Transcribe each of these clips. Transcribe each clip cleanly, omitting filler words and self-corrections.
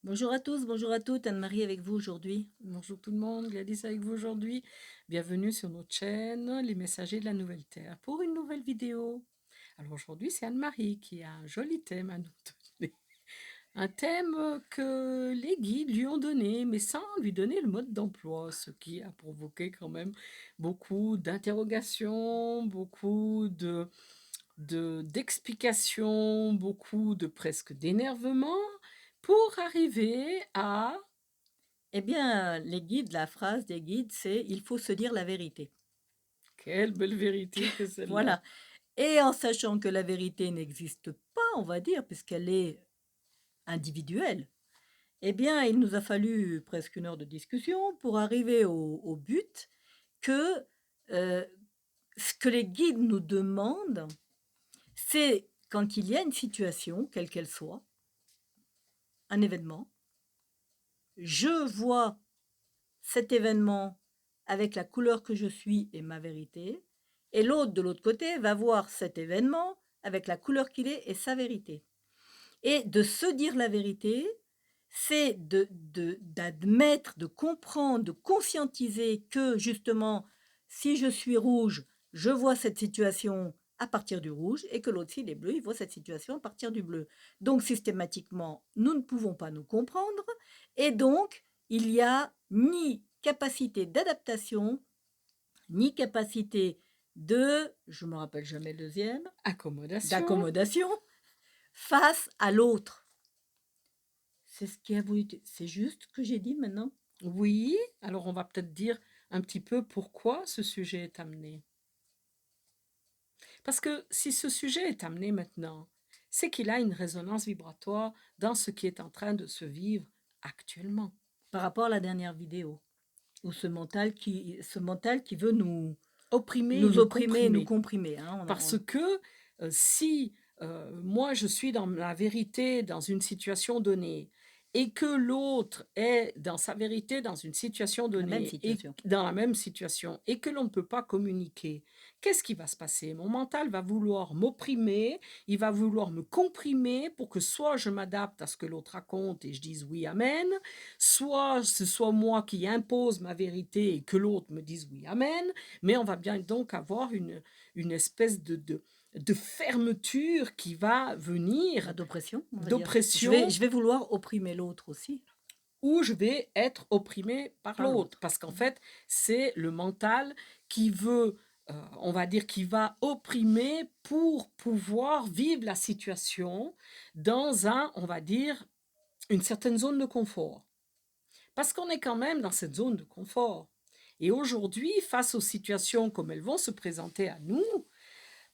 Bonjour à tous, bonjour à toutes, Anne-Marie avec vous aujourd'hui. Bonjour tout le monde, Gladys avec vous aujourd'hui. Bienvenue sur notre chaîne Les Messagers de la Nouvelle Terre pour une nouvelle vidéo. Alors aujourd'hui, c'est Anne-Marie qui a un joli thème à nous donner. Un thème que les guides lui ont donné, mais sans lui donner le mode d'emploi, ce qui a provoqué quand même beaucoup d'interrogations, beaucoup d'explications, beaucoup de presque d'énervement pour arriver à... Eh bien, les guides, la phrase des guides, c'est il faut se dire la vérité. Quelle belle vérité que celle-là! Voilà. Et en sachant que la vérité n'existe pas, on va dire, puisqu'elle est individuelle, eh bien, il nous a fallu presque une heure de discussion pour arriver au but que ce que les guides nous demandent, c'est quand il y a une situation, quelle qu'elle soit, un événement, je vois cet événement avec la couleur que je suis et ma vérité, et l'autre de l'autre côté va voir cet événement avec la couleur qu'il est et sa vérité. Et de se dire la vérité, c'est d'admettre, de comprendre, de conscientiser que justement, si je suis rouge, je vois cette situation à partir du rouge et que l'autre, s'il est bleu, il voit cette situation à partir du bleu. Donc systématiquement, nous ne pouvons pas nous comprendre et donc il n'y a ni capacité d'adaptation, ni capacité je me rappelle jamais le deuxième, Accommodation. d'accommodation face à l'autre. C'est ce qui a voulu c'est juste ce que j'ai dit maintenant? Oui, alors on va peut-être dire un petit peu pourquoi ce sujet est amené. Parce que si ce sujet est amené maintenant, c'est qu'il a une résonance vibratoire dans ce qui est en train de se vivre actuellement. Par rapport à la dernière vidéo, où ce mental qui veut Opprimer et nous nous opprimer et nous comprimer. comprimer, hein, Parce que si moi je suis dans la vérité dans une situation donnée et que l'autre est dans sa vérité dans une situation la même donnée et situation. dans la même situation et que l'on ne peut pas communiquer, qu'est-ce qui va se passer? Mon mental va vouloir m'opprimer, il va vouloir me comprimer pour que soit je m'adapte à ce que l'autre raconte et je dise oui, amen, soit ce soit moi qui impose ma vérité et que l'autre me dise oui, amen, mais on va bien donc avoir une espèce de fermeture qui va venir, D'oppression, on va dire. d'oppression, Je vais vouloir opprimer l'autre aussi, où je vais être opprimé par par l'autre. l'autre. Parce qu'en fait, c'est le mental qui veut, on va dire, qui va opprimer pour pouvoir vivre la situation dans on va dire, une certaine zone de confort. Parce qu'on est quand même dans cette zone de confort. Et aujourd'hui, face aux situations comme elles vont se présenter à nous,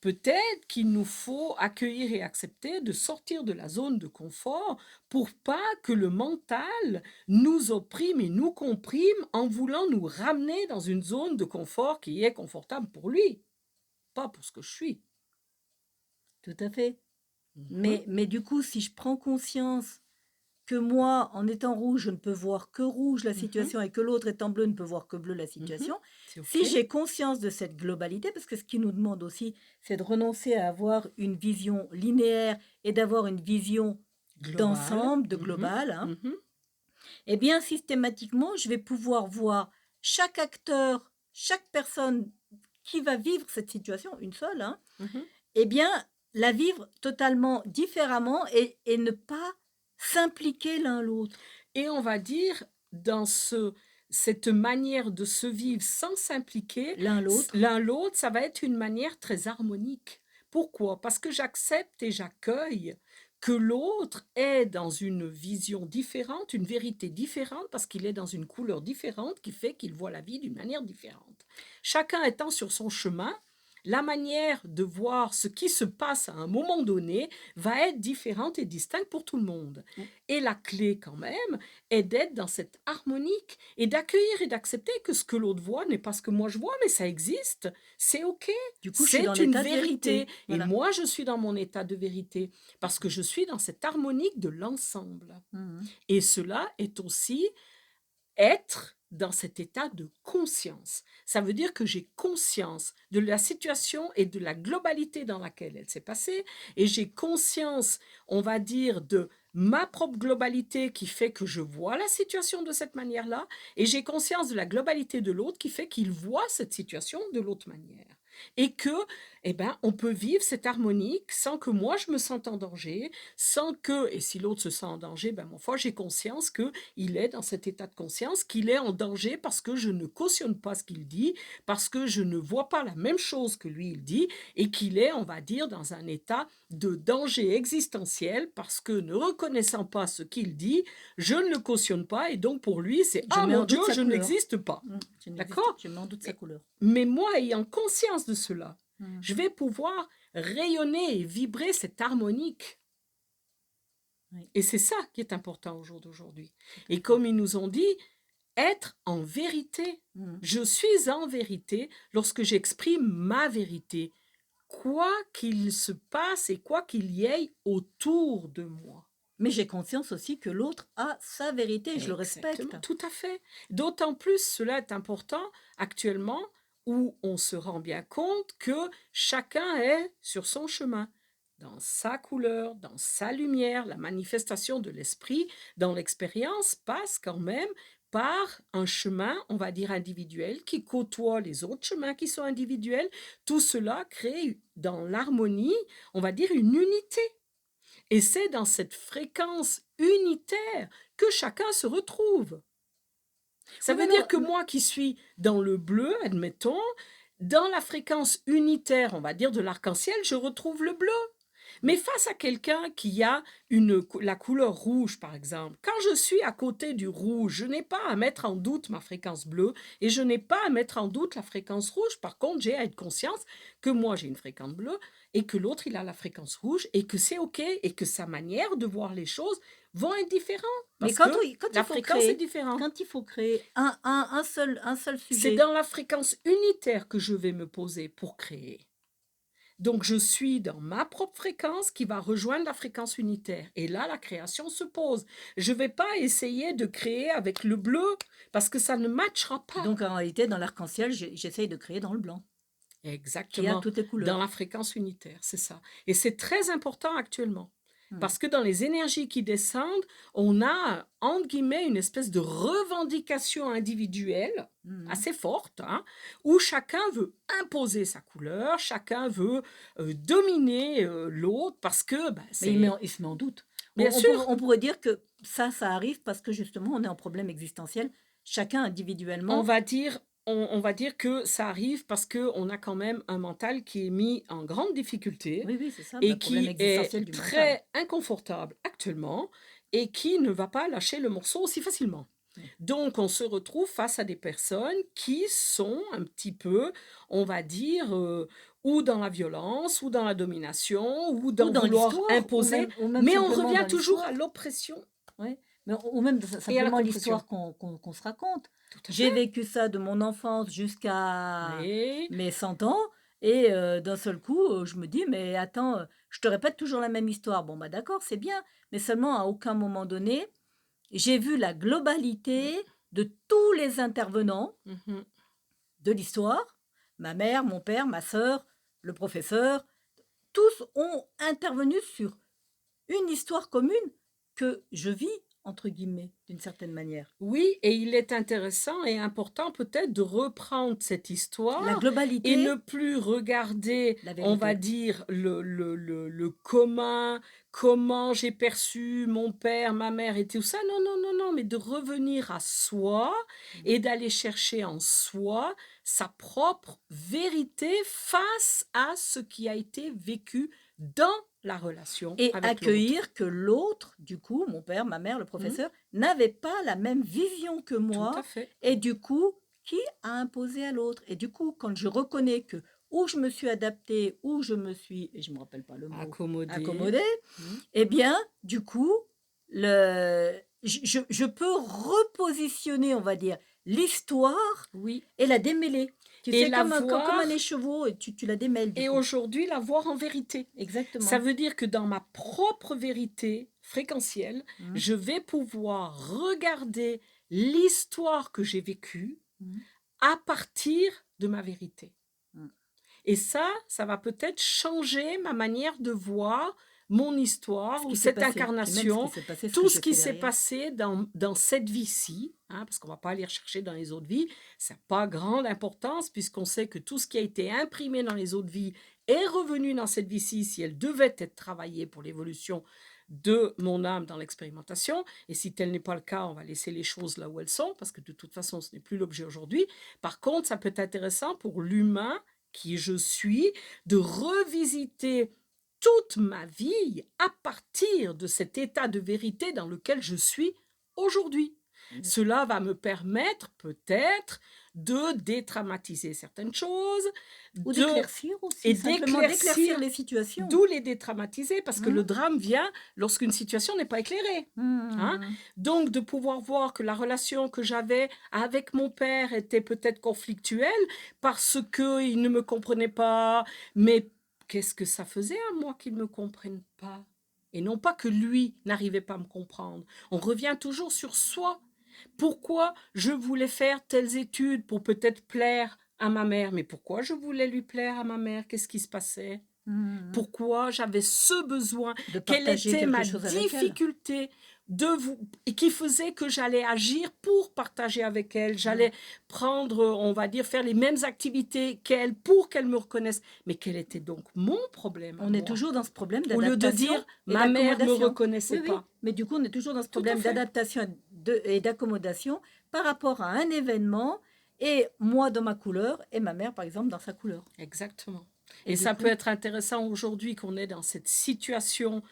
peut-être qu'il nous faut accueillir et accepter de sortir de la zone de confort pour pas que le mental nous opprime et nous comprime en voulant nous ramener dans une zone de confort qui est confortable pour lui, pas pour ce que je suis. Tout à fait. Mhm. Mais du coup, si je prends conscience que moi, en étant rouge, je ne peux voir que rouge la Mhm. situation et que l'autre étant bleu ne peut voir que bleu la Mhm. situation, C'est OK. si j'ai conscience de cette globalité, parce que ce qui nous demande aussi, c'est de renoncer à avoir une vision linéaire et d'avoir une vision Global. d'ensemble, de Mhm. global, hein, Mhm. eh bien, systématiquement, je vais pouvoir voir chaque acteur, chaque personne qui va vivre cette situation, une seule, hein, Mhm. eh bien, la vivre totalement différemment et ne pas s'impliquer l'un l'autre. Et on va dire, dans cette manière de se vivre sans s'impliquer, L'un l'autre. l'un l'autre, ça va être une manière très harmonique. Pourquoi? Parce que j'accepte et j'accueille que l'autre est dans une vision différente, une vérité différente, parce qu'il est dans une couleur différente qui fait qu'il voit la vie d'une manière différente. Chacun étant sur son chemin, la manière de voir ce qui se passe à un moment donné va être différente et distincte pour tout le monde. Et la clé quand même est d'être dans cette harmonique et d'accueillir et d'accepter que ce que l'autre voit n'est pas ce que moi je vois, mais ça existe. C'est OK. Du coup, je suis dans C'est une l'état de vérité. vérité. Et Voilà. moi, je suis dans mon état de vérité parce que je suis dans cette harmonique de l'ensemble. Mhm. Et cela est aussi être dans cet état de conscience. Ça veut dire que j'ai conscience de la situation et de la globalité dans laquelle elle s'est passée, et j'ai conscience, on va dire, de ma propre globalité qui fait que je vois la situation de cette manière-là, et j'ai conscience de la globalité de l'autre qui fait qu'il voit cette situation de l'autre manière. Et que, eh ben, on peut vivre cette harmonique sans que moi je me sente en danger, sans que, et si l'autre se sent en danger, ben, mon foi, j'ai conscience qu'il est dans cet état de conscience, qu'il est en danger parce que je ne cautionne pas ce qu'il dit, parce que je ne vois pas la même chose que lui il dit, et qu'il est, on va dire, dans un état de danger existentiel parce que ne reconnaissant pas ce qu'il dit, je ne le cautionne pas et donc pour lui, c'est Je ah mets mon en Dieu, doute sa je couleur. n'existe pas. D'accord? Je mets en doute sa Et- couleur. Mais moi, ayant conscience de cela, Mm. je vais pouvoir rayonner et vibrer cette harmonique. Oui, Et c'est ça qui est important au jour d'aujourd'hui. tout à Et fait. comme ils nous ont dit, être en vérité. Mm. Je suis en vérité lorsque j'exprime ma vérité, quoi qu'il se passe et quoi qu'il y ait autour de moi. Mais j'ai conscience aussi que l'autre a sa vérité, je le respecte. Exactement, tout à fait. D'autant plus cela est important actuellement où on se rend bien compte que chacun est sur son chemin, dans sa couleur, dans sa lumière. La manifestation de l'esprit dans l'expérience passe quand même par un chemin, on va dire individuel, qui côtoie les autres chemins qui sont individuels. Tout cela crée dans l'harmonie, on va dire une unité. Et c'est dans cette fréquence unitaire que chacun se retrouve. Ça Oui, veut mais dire non, que moi qui suis dans le bleu, admettons, dans la fréquence unitaire, on va dire, de l'arc-en-ciel, je retrouve le bleu. Mais face à quelqu'un qui a la couleur rouge, par exemple, quand je suis à côté du rouge, je n'ai pas à mettre en doute ma fréquence bleue et je n'ai pas à mettre en doute la fréquence rouge. Par contre, j'ai à être conscience que moi, j'ai une fréquence bleue et que l'autre, il a la fréquence rouge et que c'est OK et que sa manière de voir les choses vont être différentes mais parce que quand la fréquence est différente. quand il faut créer un seul C'est sujet, dans la fréquence unitaire que je vais me poser pour créer. Donc, je suis dans ma propre fréquence qui va rejoindre la fréquence unitaire. Et là, la création se pose. Je ne vais pas essayer de créer avec le bleu parce que ça ne matchera pas. donc en réalité, dans l'arc-en-ciel, j'essaye de créer dans le blanc, qui a Exactement, toutes les dans couleurs. la fréquence unitaire, c'est ça. Et c'est très important actuellement. Mm. Parce que dans les énergies qui descendent, on a, entre guillemets, une espèce de revendication individuelle Mm. assez forte, hein, où chacun veut imposer sa couleur, chacun veut dominer l'autre parce que bah, Mais c'est... il se met en doute. Bien sûr, On pourrait dire que ça arrive parce que justement, on est en problème existentiel, chacun on individuellement. va dire, on va dire que ça arrive parce qu'on a quand même un mental qui est mis en grande difficulté Oui, oui, c'est ça, et problème qui est existentiel du mental. très inconfortable actuellement et qui ne va pas lâcher le morceau aussi facilement. Mm. Donc, on se retrouve face à des personnes qui sont un petit peu, on va dire, ou dans la violence, ou dans la domination, ou Ou dans dans vouloir l'histoire, imposer, ou même mais on simplement revient dans toujours à l'histoire. l'oppression Ouais. Mais, ou même et à la simplement compression. l'histoire qu'on se raconte. Tout à J'ai fait. vécu ça de mon enfance jusqu'à Oui, mes 100 ans, et d'un seul coup, je me dis, mais attends, je te répète toujours la même histoire. Bon, bah d'accord, c'est bien, mais seulement à aucun moment donné, j'ai vu la globalité de tous les intervenants mhm. de l'histoire, ma mère, mon père, ma sœur, le professeur, tous ont intervenu sur une histoire commune que je vis, entre guillemets, d'une certaine manière. Oui, et il est intéressant et important peut-être de reprendre cette La histoire et globalité, ne plus regarder, la on va vérité. dire, le commun, comment j'ai perçu mon père, ma mère et tout ça. Non, non, non, non, mais de revenir à soi et d'aller chercher en soi sa propre vérité face à ce qui a été vécu dans la relation Et avec l'autre. accueillir que l'autre, du coup, mon père, ma mère, le Mhm, professeur, n'avait pas la même vision que tout à moi, fait. et du coup, qui a imposé à l'autre. Et du coup, quand je reconnais que où je me suis adaptée, où je me suis, et je ne me rappelle pas le mot, Accommodé. accommodée, Mhm. eh bien, du coup, je peux repositionner, on va dire, l'histoire Oui, et la démêler. Tu et sais, la comme un voir, écheveau, et tu la démêles, du et coup. aujourd'hui la voir en vérité. Ça Exactement. veut dire que dans ma propre vérité fréquentielle, Mhm. je vais pouvoir regarder l'histoire que j'ai vécue Mhm. à partir de ma vérité. Mhm. Et ça va peut-être changer ma manière de voir mon Ce histoire ou qui s'est cette passé. Puis même ce qui incarnation, s'est passé, ce que tout tu ce as qui fait s'est derrière. passé dans cette vie-ci, hein, parce qu'on ne va pas aller rechercher dans les autres vies, ça n'a pas grande importance puisqu'on sait que tout ce qui a été imprimé dans les autres vies est revenu dans cette vie-ci si elle devait être travaillée pour l'évolution de mon âme dans l'expérimentation. Et si tel n'est pas le cas, on va laisser les choses là où elles sont parce que de toute façon, ce n'est plus l'objet aujourd'hui. Par contre, ça peut être intéressant pour l'humain qui je suis de revisiter toute ma vie à partir de cet état de vérité dans lequel je suis aujourd'hui. Cela va me permettre peut-être de détraumatiser certaines choses, Ou de d'éclaircir aussi, et simplement d'éclaircir d'éclaircir, les situations. d'où les détraumatiser, parce que le Mmh. drame vient lorsqu'une situation n'est pas éclairée. Hein? Mmh. Donc, de pouvoir voir que la relation que j'avais avec mon père était peut-être conflictuelle parce qu'il ne me comprenait pas, mais qu'est-ce que ça faisait à moi qu'il ne me comprenne pas? Et non pas que lui n'arrivait pas à me comprendre. On revient toujours sur soi. Pourquoi je voulais faire telles études pour peut-être plaire à ma mère? Mais pourquoi je voulais lui plaire à ma mère? Qu'est-ce qui se passait? Mmh. Pourquoi j'avais ce besoin? De Quelle partager était quelque ma chose avec elle. difficulté de vous et qui faisait que j'allais agir pour partager avec elle? J'allais prendre, on va dire, faire les mêmes activités qu'elle pour qu'elle me reconnaisse. Mais quel était donc mon problème à On est moi? toujours dans ce problème Au lieu de d'adaptation dire et ma mère me d'accommodation. reconnaissait Oui, oui, pas. mais du coup, on est toujours dans ce Tout à problème fait. d'adaptation et d'accommodation par rapport à un événement, et moi dans ma couleur, et ma mère, par exemple, dans sa couleur. Exactement. Et Et du ça coup, peut être intéressant aujourd'hui qu'on est dans cette situation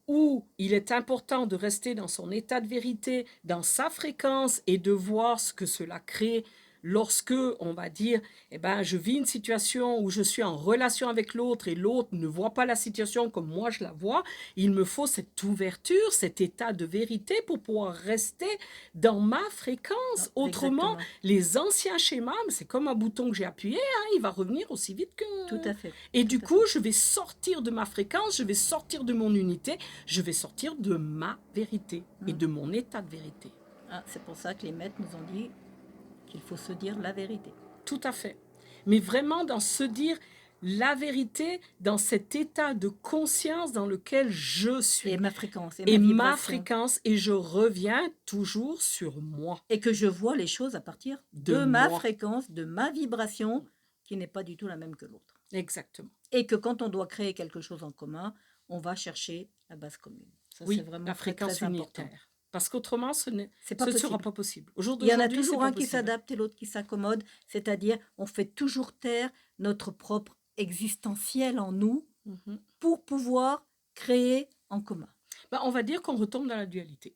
où il est important de rester dans son état de vérité, dans sa fréquence et de voir ce que cela crée lorsque, on va dire, eh ben, je vis une situation où je suis en relation avec l'autre et l'autre ne voit pas la situation comme moi je la vois. Il me faut cette ouverture, cet état de vérité pour pouvoir rester dans ma fréquence. Autrement, exactement. les anciens schémas, c'est comme un bouton que j'ai appuyé, hein, il va revenir aussi vite Tout que... à fait. Et Tout du à coup, fait. je vais sortir de ma fréquence, je vais sortir de mon unité, je vais sortir de ma vérité et de mon état de vérité. Ah, c'est pour ça que les maîtres nous ont dit qu'il faut se dire la vérité. Tout à fait. Mais vraiment dans se dire la vérité, dans cet état de conscience dans lequel je suis. Et ma fréquence, et Et ma ma vibration. fréquence, et je reviens toujours sur moi. Et que je vois les choses à partir De de ma moi. fréquence, de ma vibration, qui n'est pas du tout la même que l'autre. Exactement. Et que quand on doit créer quelque chose en commun, on va chercher la base commune. Ça, c'est Oui, vraiment la très, fréquence très important. unitaire. Parce qu'autrement, ce ne C'est pas sera possible. pas possible. Au jour Il y en a d'aujourd'hui, c'est toujours pas un qui possible. s'adapte et l'autre qui s'accommode. C'est-à-dire, on fait toujours taire notre propre existentiel en nous Mhm. pour pouvoir créer en commun. Ben, on va dire qu'on retombe dans la dualité.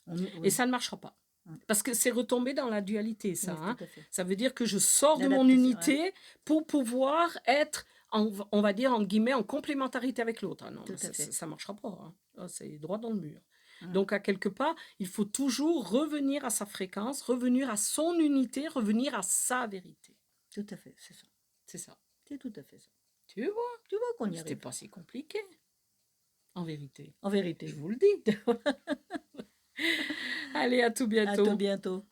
Oui. Et ça ne marchera pas. Oui. Parce que c'est retomber dans la dualité, ça. Oui, Hein. tout à fait. Ça veut dire que je sors de mon L'adaptation, unité pour pouvoir être, on va dire, en guillemets, en complémentarité avec l'autre. Ah non, Tout à fait. ça ne marchera pas. Hein. Ah, c'est droit dans le mur. Mm. Donc, à quelque part, il faut toujours revenir à sa fréquence, revenir à son unité, revenir à sa vérité. Tout à fait, c'est ça. C'est ça. C'est tout à fait ça. Tu vois, Tu vois qu'on y c'était arrive. pas si compliqué. En vérité. En vérité. Je vous le dis. Allez, à tout À bientôt. tout bientôt.